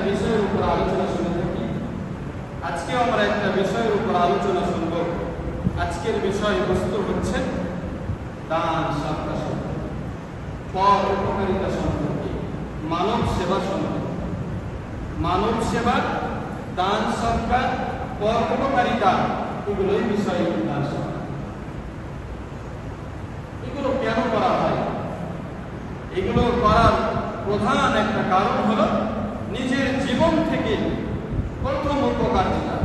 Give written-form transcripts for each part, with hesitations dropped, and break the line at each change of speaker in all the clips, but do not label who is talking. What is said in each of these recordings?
বিষয়ের উপর আলোচনা শুনে থাকি। আজকেও আমরা একটা বিষয়ের উপর আলোচনা শুনব। আজকের বিষয়বস্তু হচ্ছে দান সৎকা সম্পর্কে, পর উপকারিতা সম্পর্কে, মানব সেবা সম্পর্কে। মানব সেবা, দান সৎকা, পর উপকারিতা, এগুলোই বিষয় দান সৎকা। এগুলো কেন করা হয়? এগুলো করার প্রধান একটা কারণ হলো নিজের জীবন থেকে প্রথম উপকারিতা,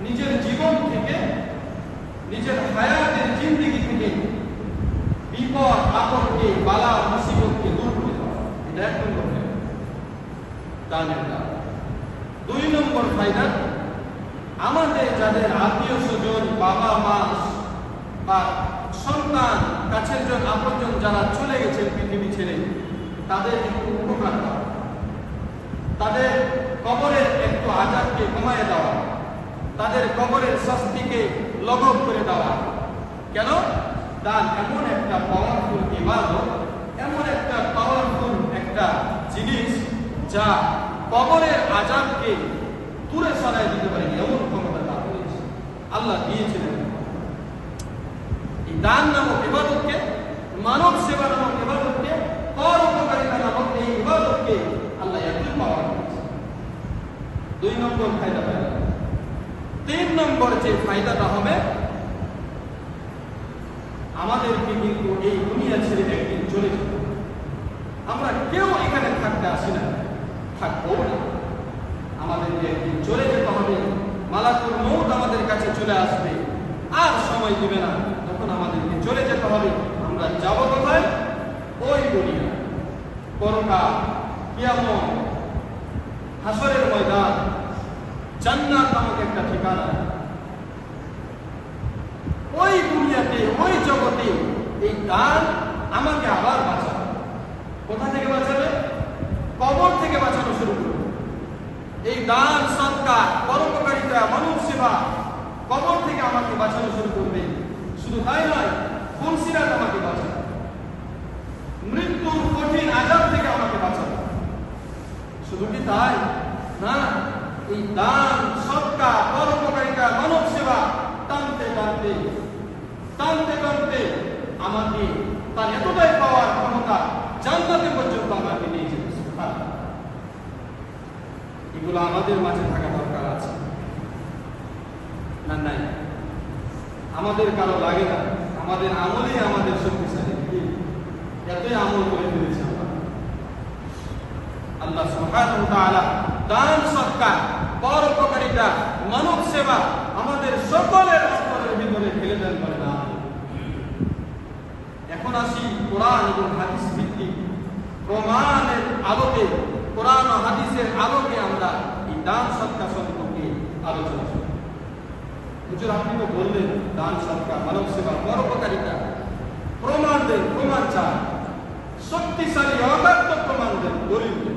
নিজের জীবন থেকে, নিজের হায়াতের জিন্দেগি থেকে বিপদ আপদকে, বালা মুসিবতকে দূর করে দেওয়া। এটা এক নম্বর দানের কাজ। 2 নম্বর ফায়দা, আমাদের যাদের আত্মীয় স্বজন, বাবা মা বা সন্তান, কাছের জন আপনজন যারা চলে গেছেন পৃথিবী ছেড়ে, তাদের একটু উপকার দেওয়া, তাদের কবরের একটু আযাবকে কমায় দেওয়া, তাদের কবরের শাস্তিকে লঘব করে দেওয়া। কেন? দান এমন একটা পাওয়ারফুল ইবাদত, এমন একটা পাওয়ারফুল একটা জিনিস যা কবরের আযাবকে দূরে সরাই দিতে পারে, এমন ক্ষমতা দান করেছে, আল্লাহ দিয়েছিলেন। এই দান নামক ইবাদতকে, মানব সেবা নামক ইবাদতকে, পর উপকারিতা নামক এই ইবাদতকে আল্লাহ এতই পাওয়ার করেছে। 2 নম্বর ফায়দা পাইল। 3 নম্বর যে ফায়দাটা হবে, আমাদেরকে কিন্তু এই দুনিয়া ছেড়ে একদিন চলে যেতে হবে। আমরা কেউ এখানে থাকতে আসি না, থাকবো না। আমাদেরকে একদিন চলে যেতে হবে। মালাকুল মউত আমাদের কাছে চলে আসবে, আর সময় দিবে না, তখন আমাদেরকে চলে যেতে হবে। আমরা যাব কোথায়? ওই দুনিয়া, পরকাল, কিয়ামত, হাসরের ময়দান, জান্নাত নামক একটা ঠিকানা। ওই দুনিয়াতে, ওই জগতে এই দান আমাকে আবার বাঁচাবে। কোথা থেকে বাঁচাবে? কবর থেকে বাঁচানো শুরু করবে। এই দান সৎকা, পরোপকারিতা, মানব সেবা কবর থেকে আমাকে বাঁচানো শুরু করবে। শুধু তাই নয়, ফুলসিরাত আমাকে বাঁচাবে, মৃত্যুর কঠিন আযাব থেকে আমাকে বাঁচাবে। শুধু কি তাই না, এই দান সৎকা, পরোপকারিতা, মানব সেবা টানতে টানতে টানতে টানতে আমাকে তার এতটাই পাওয়ার ক্ষমতা, জান্নাতে পর্যন্ত আমাকে নিয়ে যেতে। এগুলো আমাদের মাঝে থাকা দরকার আছে না? নাই, আমাদের কারো লাগে না। আমাদের আমলেই আমাদের শক্তিশালী, এতই আমল করে ফেলেছে আমরা। আল্লাহ সুবহানাহু ওয়া তাআলা দান সৎকা, পরোপকারিতা, মানব সেবা আমাদের সকলের অন্তরের ভিতরে ফেলে দেন করে না। এখন আসি কোরআন এবং হাদিস ভিত্তিক প্রমাণের আলোকে, কোরআন ও হাদিসের আলোকে আমরা এই দান সৎকা সম্পর্কে আলোচনা করি। হুজুর, আপনি তো বললেন দান সৎকা